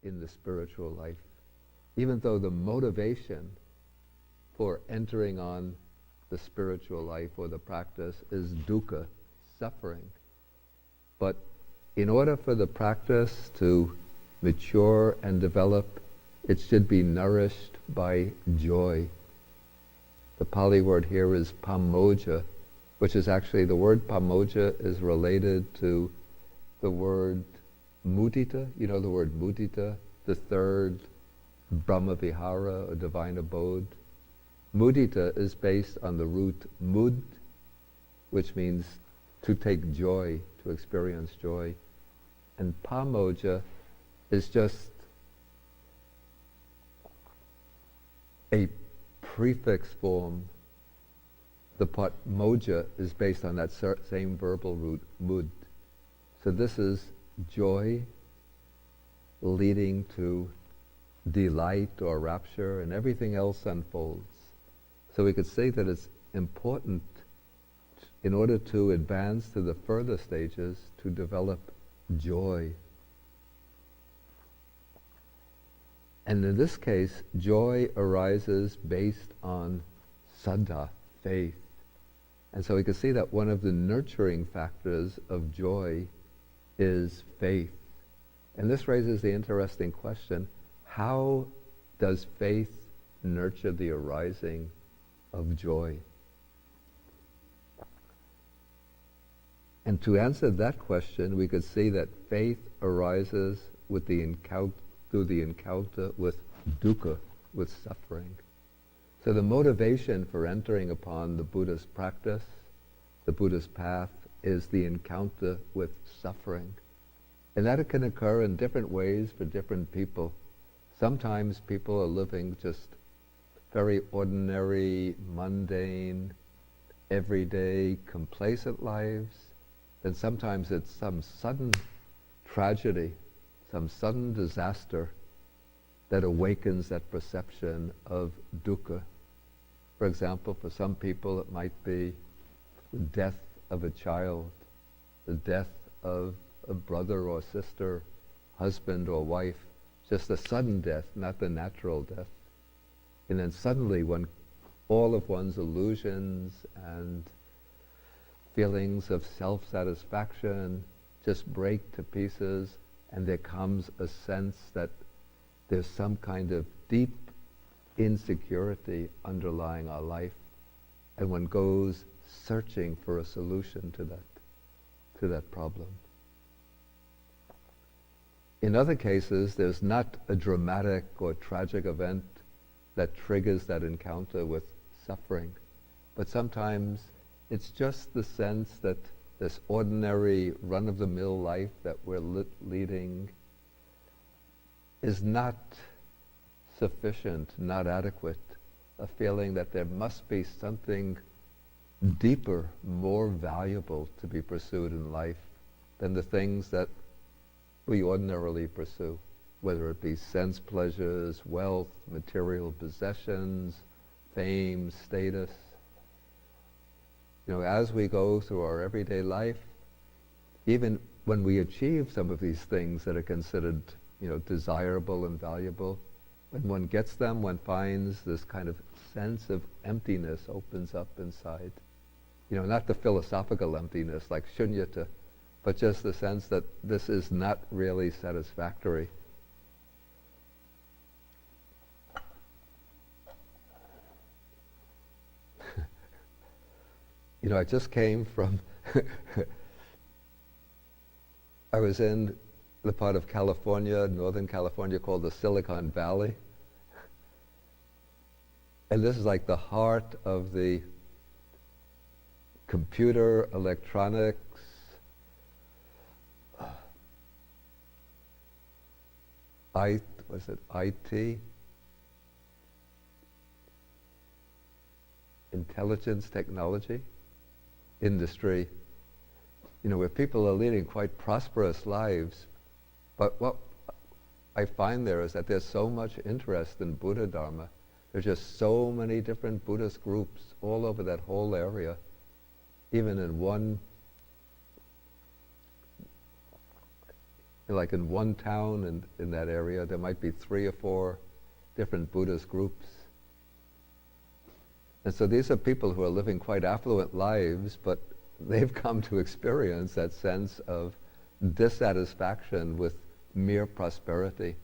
in the spiritual life, even though the motivation for entering on the spiritual life or the practice is dukkha, suffering. But in order for the practice to mature and develop, it should be nourished by joy. The Pali word here is pamoja, which is actually, the word pamoja is related to the word mudita. You know the word mudita, the third Brahma Vihara, or divine abode. Mudita is based on the root mud, which means to take joy, to experience joy. And pamoja is just a prefix form. The part moja is based on that same verbal root, mud. So this is joy leading to delight or rapture, and everything else unfolds. So we could say that it's important, in order to advance to the further stages, to develop joy. And in this case, joy arises based on saddha, faith. And so we can see that one of the nurturing factors of joy is faith. And this raises the interesting question, how does faith nurture the arising of joy? And to answer that question, we could see that faith arises with through the encounter with dukkha, with suffering. So the motivation for entering upon the Buddha's practice, the Buddha's path, is the encounter with suffering. And that it can occur in different ways for different people. Sometimes people are living just very ordinary, mundane, everyday, complacent lives. Then sometimes it's some sudden tragedy, some sudden disaster that awakens that perception of dukkha. For example, for some people it might be the death of a child, the death of a brother or sister, husband or wife, just a sudden death, not the natural death. And then suddenly all of one's illusions and feelings of self-satisfaction just break to pieces, and there comes a sense that there's some kind of deep insecurity underlying our life, and one goes searching for a solution to that problem. In other cases, there's not a dramatic or tragic event that triggers that encounter with suffering, but sometimes it's just the sense that this ordinary run-of-the-mill life that we're leading is not sufficient, not adequate, a feeling that there must be something deeper, more valuable to be pursued in life than the things that we ordinarily pursue, whether it be sense pleasures, wealth, material possessions, fame, status. You know, as we go through our everyday life, even when we achieve some of these things that are considered, desirable and valuable, when one gets them, one finds this kind of sense of emptiness opens up inside. Not the philosophical emptiness like shunyata, but just the sense that this is not really satisfactory. I just came from, I was in the part of California, Northern California, called the Silicon Valley. And this is like the heart of the computer, electronics, IT? Intelligence technology industry, where people are leading quite prosperous lives. But what I find there is that there's so much interest in Buddha Dharma. There's just so many different Buddhist groups all over that whole area. Even in like in one town in that area, there might be 3 or 4 different Buddhist groups. And so these are people who are living quite affluent lives, but they've come to experience that sense of dissatisfaction with mere prosperity.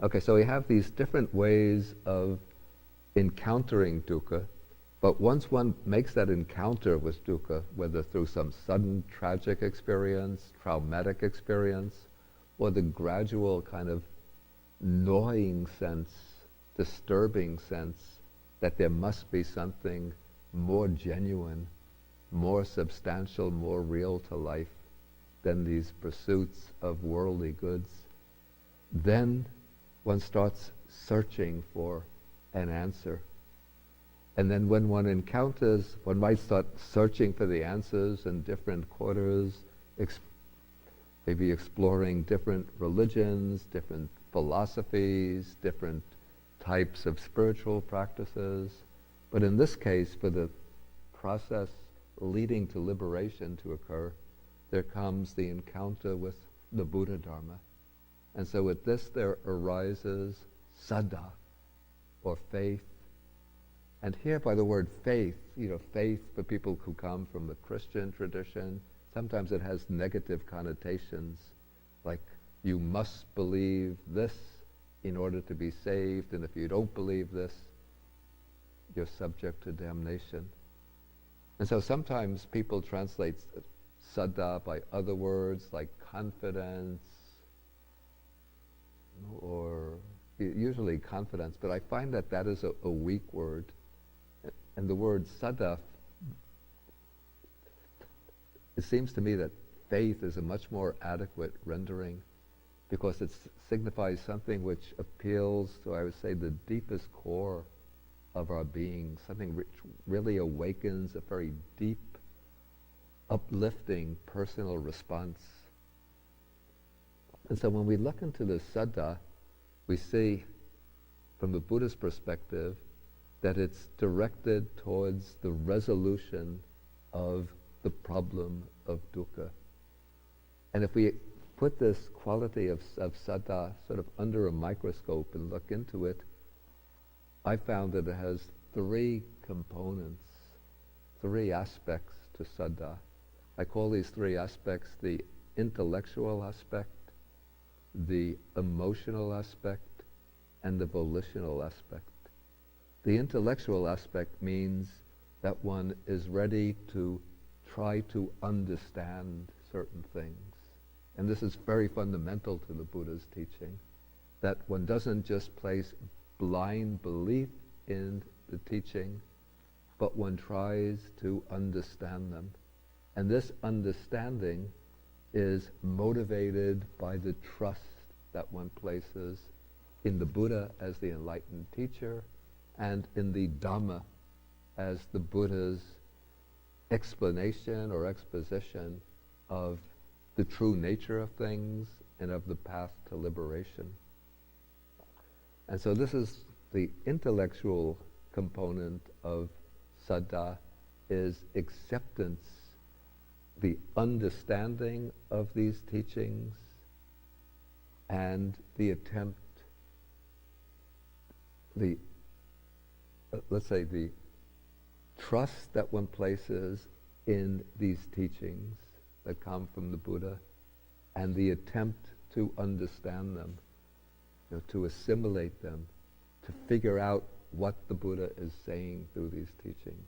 Okay, so we have these different ways of encountering dukkha, but once one makes that encounter with dukkha, whether through some sudden tragic experience, traumatic experience, or the gradual kind of gnawing sense, disturbing sense that there must be something more genuine, more substantial, more real to life than these pursuits of worldly goods, then one starts searching for an answer. And then when one encounters, one might start searching for the answers in different quarters, maybe exploring different religions, different philosophies, different types of spiritual practices. But in this case, for the process leading to liberation to occur, there comes the encounter with the Buddha Dharma. And so with this there arises saddha, or faith. And here by the word faith, faith for people who come from the Christian tradition, sometimes it has negative connotations, like you must believe this in order to be saved, and if you don't believe this, you're subject to damnation. And so sometimes people translate saddha by other words like confidence, or usually confidence, but I find that that is a weak word. And the word saddha, it seems to me that faith is a much more adequate rendering, because it signifies something which appeals to, I would say, the deepest core of our being, something which really awakens a very deep, uplifting personal response. And so when we look into the saddha, we see, from the Buddhist perspective, that it's directed towards the resolution of the problem of dukkha. And if we put this quality of saddha sort of under a microscope and look into it, I found that it has 3 components, 3 aspects to saddha. I call these 3 aspects the intellectual aspect, the emotional aspect, and the volitional aspect. The intellectual aspect means that one is ready to try to understand certain things. And this is very fundamental to the Buddha's teaching, that one doesn't just place blind belief in the teaching, but one tries to understand them. And this understanding is motivated by the trust that one places in the Buddha as the enlightened teacher, and in the Dhamma as the Buddha's explanation or exposition of the true nature of things and of the path to liberation. And so this is the intellectual component of saddha, is acceptance, the understanding of these teachings, and the attempt, let's say the trust that one places in these teachings that come from the Buddha, and the attempt to understand them, to assimilate them, to figure out what the Buddha is saying through these teachings.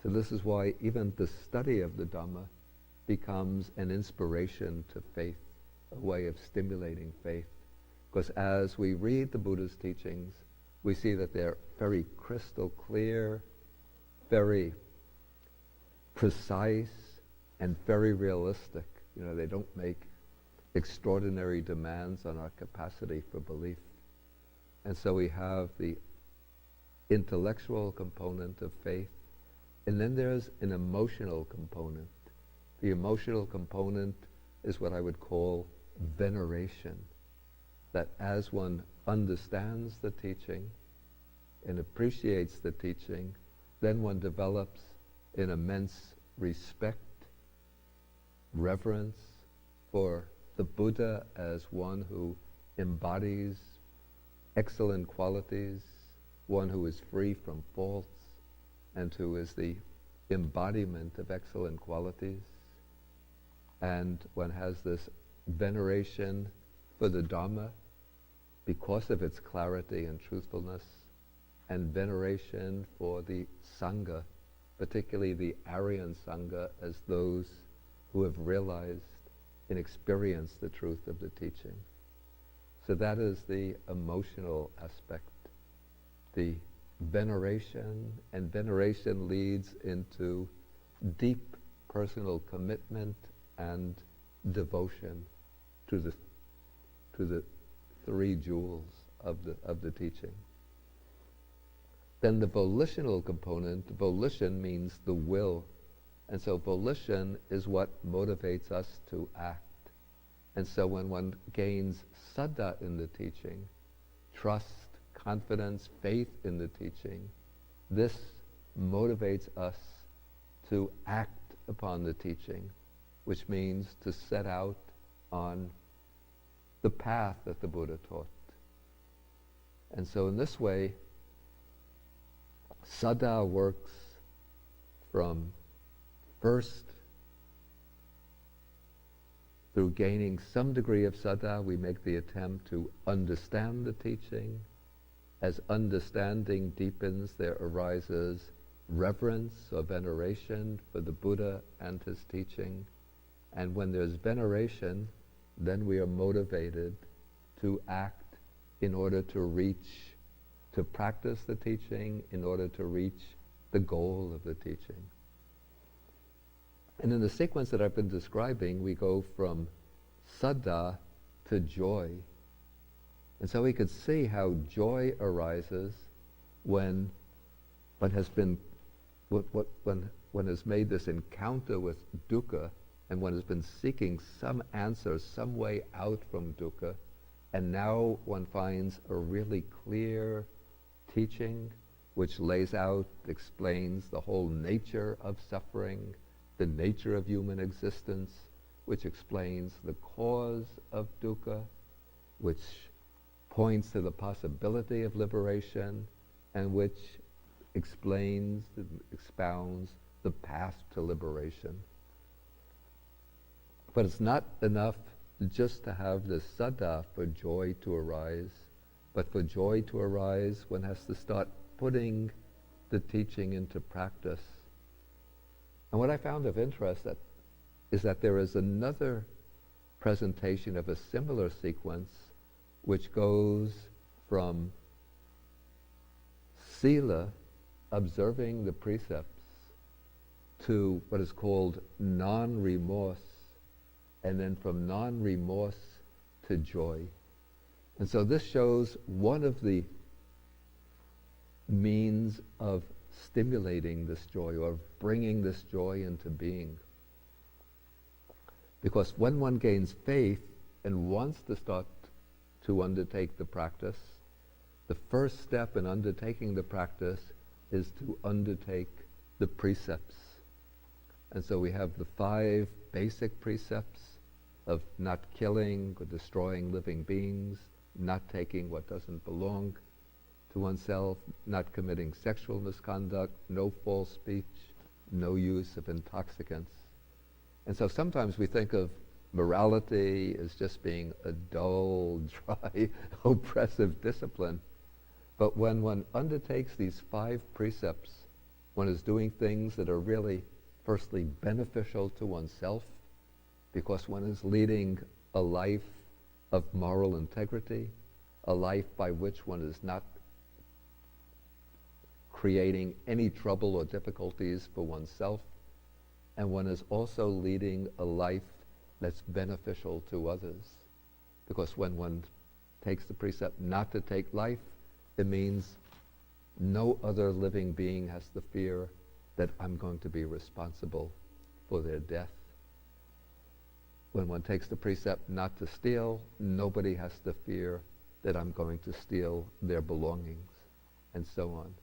So this is why even the study of the Dhamma becomes an inspiration to faith, a way of stimulating faith. Because as we read the Buddha's teachings, we see that they're very crystal clear, very precise, and very realistic. They don't make extraordinary demands on our capacity for belief. And so we have the intellectual component of faith, and then there's an emotional component. The emotional component is what I would call veneration, that as one understands the teaching and appreciates the teaching, then one develops an immense respect, reverence, for the Buddha as one who embodies excellent qualities, one who is free from faults, and who is the embodiment of excellent qualities. And one has this veneration for the Dhamma because of its clarity and truthfulness, and veneration for the Sangha, particularly the Aryan Sangha, as those who have realized and experienced the truth of the teaching. So that is the emotional aspect, the veneration, and veneration leads into deep personal commitment and devotion to the three jewels of the teaching. Then the volitional component, volition means the will. And so volition is what motivates us to act. And so when one gains saddha in the teaching, trust, confidence, faith in the teaching, this motivates us to act upon the teaching, which means to set out on the path that the Buddha taught. And so in this way, saddha works from first, through gaining some degree of saddha, we make the attempt to understand the teaching. As understanding deepens, there arises reverence or veneration for the Buddha and his teaching. And when there's veneration, then we are motivated to act in order to reach, to practice the teaching, in order to reach the goal of the teaching. And in the sequence that I've been describing, we go from saddha to joy. And so we could see how joy arises when one has been, when one has made this encounter with dukkha, and one has been seeking some answer, some way out from dukkha, and now one finds a really clear teaching which lays out, explains the whole nature of suffering, the nature of human existence, which explains the cause of dukkha, which points to the possibility of liberation, and which explains and expounds the path to liberation. But it's not enough just to have this saddha for joy to arise, but for joy to arise, one has to start putting the teaching into practice. And what I found of interest is that there is another presentation of a similar sequence which goes from sila, observing the precepts, to what is called non-remorse, and then from non-remorse to joy. And so this shows one of the means of stimulating this joy, or bringing this joy into being. Because when one gains faith and wants to start to undertake the practice, the first step in undertaking the practice is to undertake the precepts. And so we have the 5 basic precepts of not killing or destroying living beings, not taking what doesn't belong to oneself, not committing sexual misconduct, no false speech, no use of intoxicants. And so sometimes we think of morality as just being a dull, dry, oppressive discipline. But when one undertakes these 5 precepts, one is doing things that are really, firstly, beneficial to oneself, because one is leading a life of moral integrity, a life by which one is not creating any trouble or difficulties for oneself, and one is also leading a life that's beneficial to others. Because when one takes the precept not to take life, it means no other living being has the fear that I'm going to be responsible for their death. When one takes the precept not to steal, nobody has the fear that I'm going to steal their belongings, and so on.